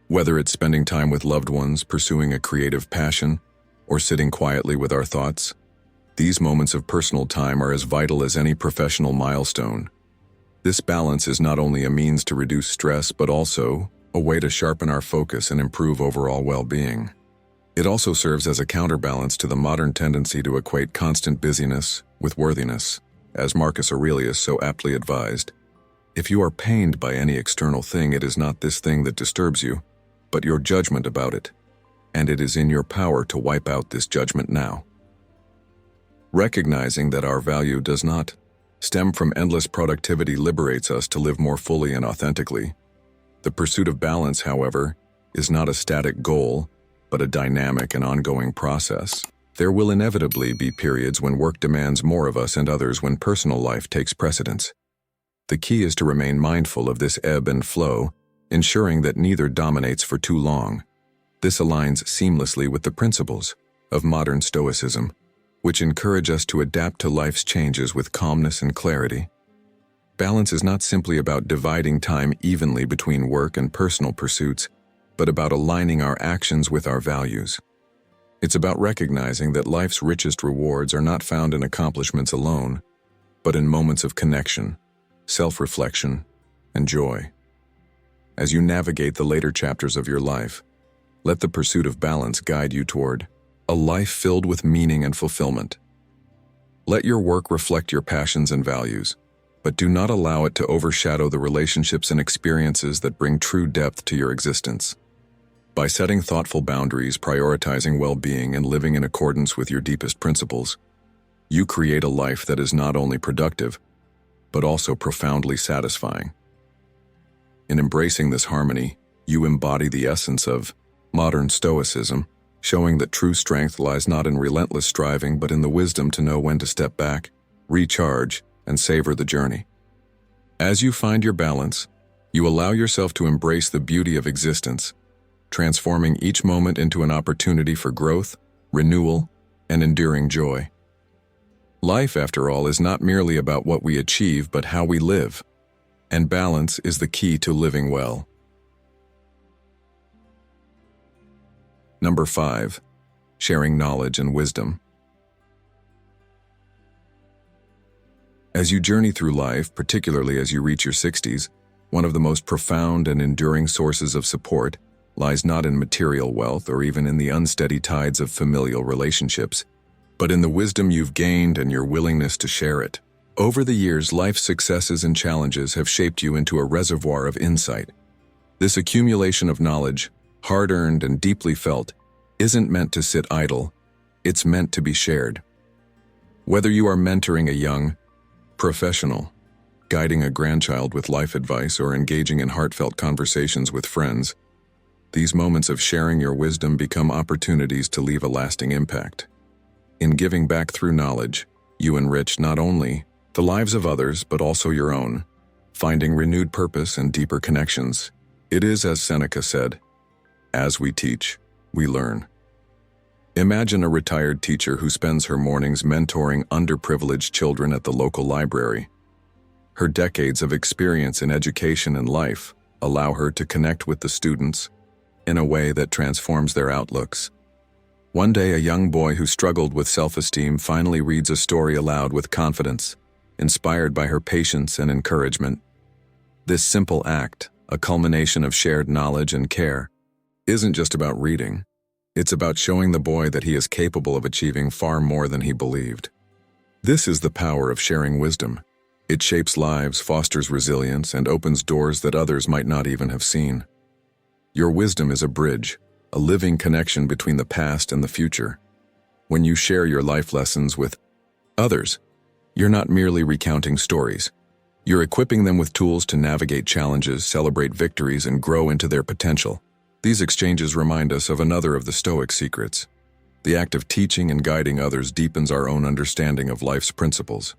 Whether it's spending time with loved ones, pursuing a creative passion, or sitting quietly with our thoughts, these moments of personal time are as vital as any professional milestone. This balance is not only a means to reduce stress, but also a way to sharpen our focus and improve overall well-being. It also serves as a counterbalance to the modern tendency to equate constant busyness with worthiness. As Marcus Aurelius so aptly advised, if you are pained by any external thing, it is not this thing that disturbs you, but your judgment about it, and it is in your power to wipe out this judgment now. Recognizing that our value does not stem from endless productivity liberates us to live more fully and authentically. The pursuit of balance, however, is not a static goal, but a dynamic and ongoing process. There will inevitably be periods when work demands more of us and others when personal life takes precedence. The key is to remain mindful of this ebb and flow, ensuring that neither dominates for too long. This aligns seamlessly with the principles of modern Stoicism, which encourage us to adapt to life's changes with calmness and clarity. Balance is not simply about dividing time evenly between work and personal pursuits, but about aligning our actions with our values. It's about recognizing that life's richest rewards are not found in accomplishments alone, but in moments of connection, self-reflection, and joy. As you navigate the later chapters of your life, let the pursuit of balance guide you toward a life filled with meaning and fulfillment. Let your work reflect your passions and values, but do not allow it to overshadow the relationships and experiences that bring true depth to your existence. By setting thoughtful boundaries, prioritizing well-being, and living in accordance with your deepest principles, you create a life that is not only productive, but also profoundly satisfying. In embracing this harmony, you embody the essence of modern Stoicism, showing that true strength lies not in relentless striving, but in the wisdom to know when to step back, recharge, and savor the journey. As you find your balance, you allow yourself to embrace the beauty of existence, transforming each moment into an opportunity for growth, renewal, and enduring joy. Life, after all, is not merely about what we achieve, but how we live, and balance is the key to living well. Number 5. Sharing knowledge and wisdom. As you journey through life, particularly as you reach your 60s, one of the most profound and enduring sources of support lies not in material wealth or even in the unsteady tides of familial relationships, but in the wisdom you've gained and your willingness to share it. Over the years, life's successes and challenges have shaped you into a reservoir of insight. This accumulation of knowledge, hard-earned and deeply felt, isn't meant to sit idle, it's meant to be shared. Whether you are mentoring a young professional, guiding a grandchild with life advice, or engaging in heartfelt conversations with friends, these moments of sharing your wisdom become opportunities to leave a lasting impact. In giving back through knowledge, you enrich not only the lives of others, but also your own, finding renewed purpose and deeper connections. It is as Seneca said, "As we teach, we learn." Imagine a retired teacher who spends her mornings mentoring underprivileged children at the local library. Her decades of experience in education and life allow her to connect with the students in a way that transforms their outlooks. One day, a young boy who struggled with self-esteem finally reads a story aloud with confidence, inspired by her patience and encouragement. This simple act, a culmination of shared knowledge and care, isn't just about reading. It's about showing the boy that he is capable of achieving far more than he believed. This is the power of sharing wisdom. It shapes lives, fosters resilience, and opens doors that others might not even have seen. Your wisdom is a bridge, a living connection between the past and the future. When you share your life lessons with others, you're not merely recounting stories. You're equipping them with tools to navigate challenges, celebrate victories, and grow into their potential. These exchanges remind us of another of the Stoic secrets. The act of teaching and guiding others deepens our own understanding of life's principles.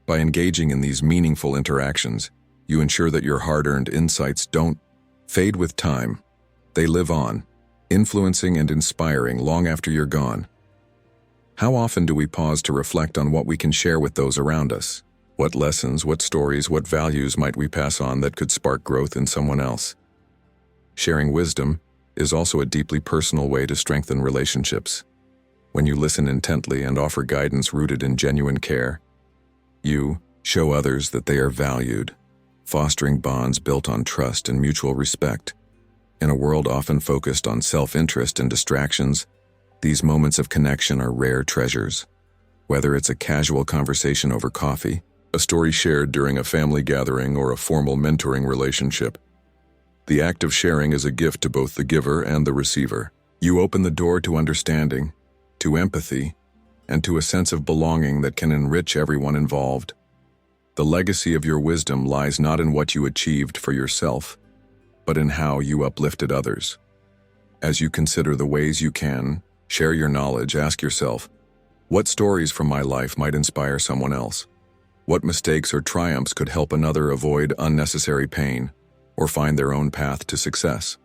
By engaging in these meaningful interactions, you ensure that your hard-earned insights don't fade with time. They live on, influencing and inspiring long after you're gone. How often do we pause to reflect on what we can share with those around us? What lessons, what stories, what values might we pass on that could spark growth in someone else? Sharing wisdom is also a deeply personal way to strengthen relationships. When you listen intently and offer guidance rooted in genuine care, you show others that they are valued, fostering bonds built on trust and mutual respect. In a world often focused on self-interest and distractions, these moments of connection are rare treasures. Whether it's a casual conversation over coffee, a story shared during a family gathering, or a formal mentoring relationship, the act of sharing is a gift to both the giver and the receiver. You open the door to understanding, to empathy, and to a sense of belonging that can enrich everyone involved. The legacy of your wisdom lies not in what you achieved for yourself, but in how you uplifted others. As you consider the ways you can share your knowledge, ask yourself, what stories from my life might inspire someone else? What mistakes or triumphs could help another avoid unnecessary pain or find their own path to success?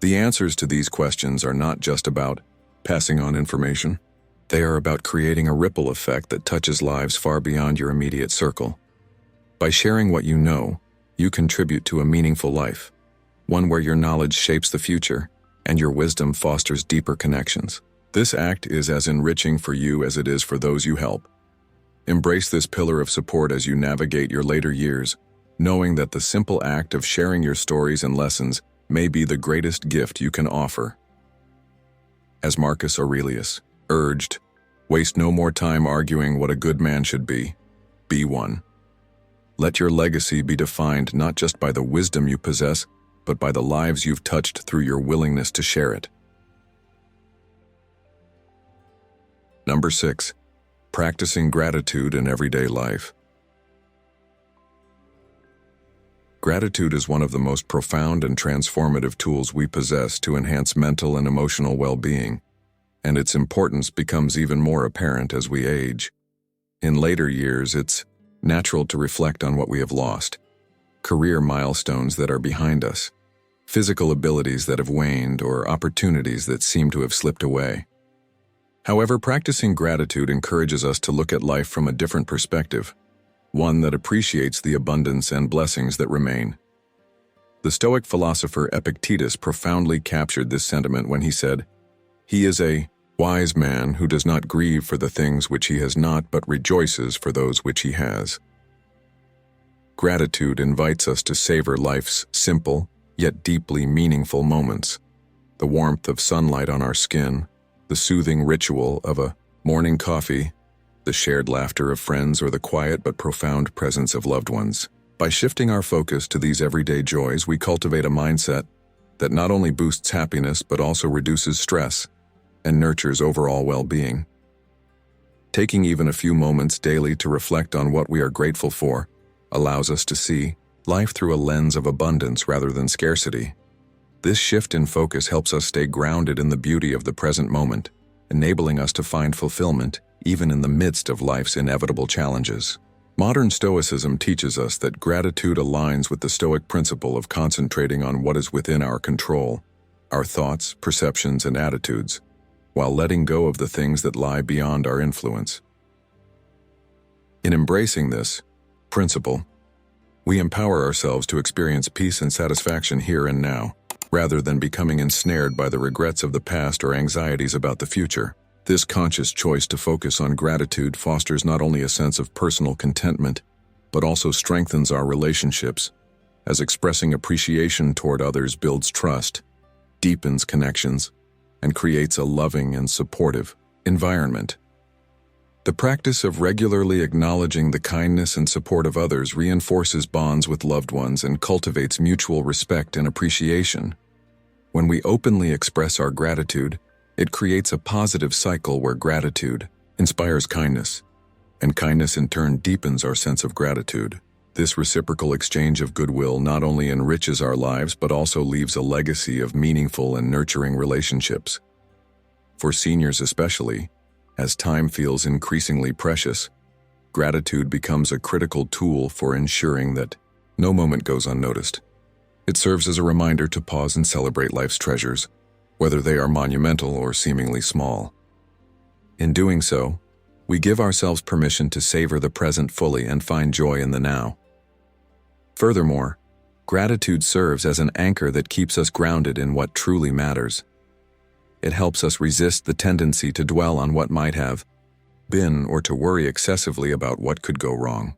The answers to these questions are not just about passing on information. They are about creating a ripple effect that touches lives far beyond your immediate circle. By sharing what you know, you contribute to a meaningful life, one where your knowledge shapes the future and your wisdom fosters deeper connections. This act is as enriching for you as it is for those you help. Embrace this pillar of support as you navigate your later years, knowing that the simple act of sharing your stories and lessons may be the greatest gift you can offer. As Marcus Aurelius urged, waste no more time arguing what a good man should be. Be one. Let your legacy be defined not just by the wisdom you possess, but by the lives you've touched through your willingness to share it. Number 6. Practicing gratitude in everyday life. Gratitude is one of the most profound and transformative tools we possess to enhance mental and emotional well-being, and its importance becomes even more apparent as we age. In later years, it's natural to reflect on what we have lost, career milestones that are behind us, physical abilities that have waned, or opportunities that seem to have slipped away. However, practicing gratitude encourages us to look at life from a different perspective, one that appreciates the abundance and blessings that remain. The Stoic philosopher Epictetus profoundly captured this sentiment when he said, "He is a wise man who does not grieve for the things which he has not, but rejoices for those which he has." Gratitude invites us to savor life's simple, yet deeply meaningful moments. The warmth of sunlight on our skin, the soothing ritual of a morning coffee, the shared laughter of friends, or the quiet but profound presence of loved ones. By shifting our focus to these everyday joys, we cultivate a mindset that not only boosts happiness but also reduces stress and nurtures overall well-being. Taking even a few moments daily to reflect on what we are grateful for allows us to see life through a lens of abundance rather than scarcity. This shift in focus helps us stay grounded in the beauty of the present moment, enabling us to find fulfillment even in the midst of life's inevitable challenges. Modern Stoicism teaches us that gratitude aligns with the Stoic principle of concentrating on what is within our control, our thoughts, perceptions, and attitudes, while letting go of the things that lie beyond our influence. In embracing this principle, we empower ourselves to experience peace and satisfaction here and now, rather than becoming ensnared by the regrets of the past or anxieties about the future. This conscious choice to focus on gratitude fosters not only a sense of personal contentment, but also strengthens our relationships, as expressing appreciation toward others builds trust, deepens connections, and creates a loving and supportive environment. The practice of regularly acknowledging the kindness and support of others reinforces bonds with loved ones and cultivates mutual respect and appreciation. When we openly express our gratitude, it creates a positive cycle where gratitude inspires kindness, and kindness in turn deepens our sense of gratitude. This reciprocal exchange of goodwill not only enriches our lives but also leaves a legacy of meaningful and nurturing relationships. For seniors especially, as time feels increasingly precious, gratitude becomes a critical tool for ensuring that no moment goes unnoticed. It serves as a reminder to pause and celebrate life's treasures, whether they are monumental or seemingly small. In doing so, we give ourselves permission to savor the present fully and find joy in the now. Furthermore, gratitude serves as an anchor that keeps us grounded in what truly matters. It helps us resist the tendency to dwell on what might have been or to worry excessively about what could go wrong.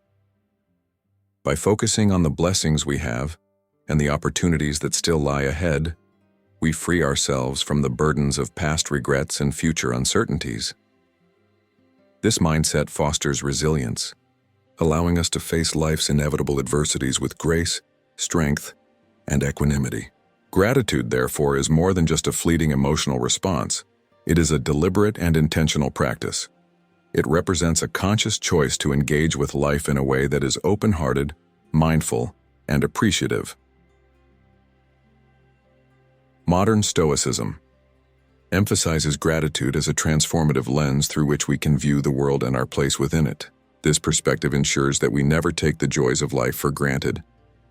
By focusing on the blessings we have and the opportunities that still lie ahead, we free ourselves from the burdens of past regrets and future uncertainties. This mindset fosters resilience, allowing us to face life's inevitable adversities with grace, strength, and equanimity. Gratitude, therefore, is more than just a fleeting emotional response. It is a deliberate and intentional practice. It represents a conscious choice to engage with life in a way that is open-hearted, mindful, and appreciative. Modern Stoicism emphasizes gratitude as a transformative lens through which we can view the world and our place within it. This perspective ensures that we never take the joys of life for granted,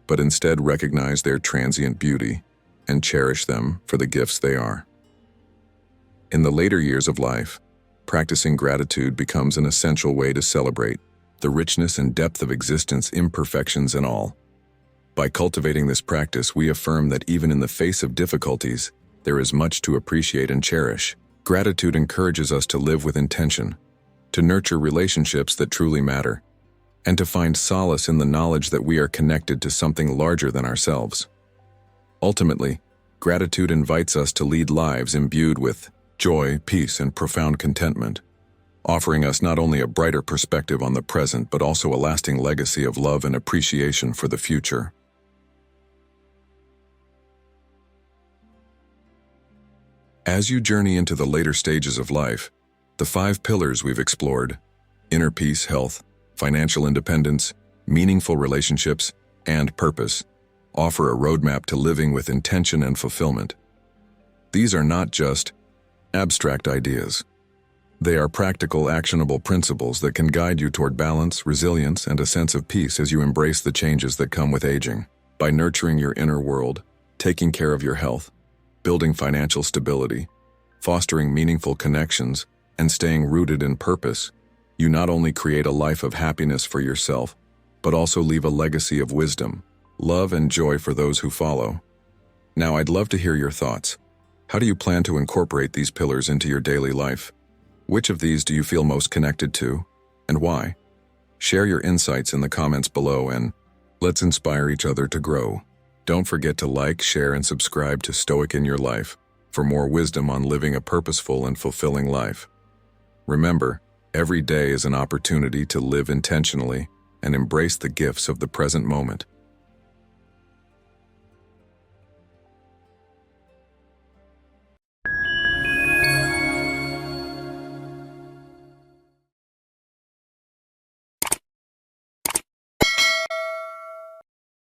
but instead recognize their transient beauty and cherish them for the gifts they are. In the later years of life, practicing gratitude becomes an essential way to celebrate the richness and depth of existence, imperfections and all. By cultivating this practice, we affirm that even in the face of difficulties, there is much to appreciate and cherish. Gratitude encourages us to live with intention, to nurture relationships that truly matter, and to find solace in the knowledge that we are connected to something larger than ourselves. Ultimately, gratitude invites us to lead lives imbued with joy, peace, and profound contentment, offering us not only a brighter perspective on the present but also a lasting legacy of love and appreciation for the future. As you journey into the later stages of life, the 5 pillars we've explored, inner peace, health, financial independence, meaningful relationships, and purpose, offer a roadmap to living with intention and fulfillment. These are not just abstract ideas. They are practical, actionable principles that can guide you toward balance, resilience, and a sense of peace as you embrace the changes that come with aging. By nurturing your inner world, taking care of your health, building financial stability, fostering meaningful connections, and staying rooted in purpose, you not only create a life of happiness for yourself, but also leave a legacy of wisdom, love, and joy for those who follow. Now, I'd love to hear your thoughts. How do you plan to incorporate these pillars into your daily life? Which of these do you feel most connected to, and why? Share your insights in the comments below, and let's inspire each other to grow. Don't forget to like, share, and subscribe to Stoic in Your Life for more wisdom on living a purposeful and fulfilling life. Remember, every day is an opportunity to live intentionally and embrace the gifts of the present moment.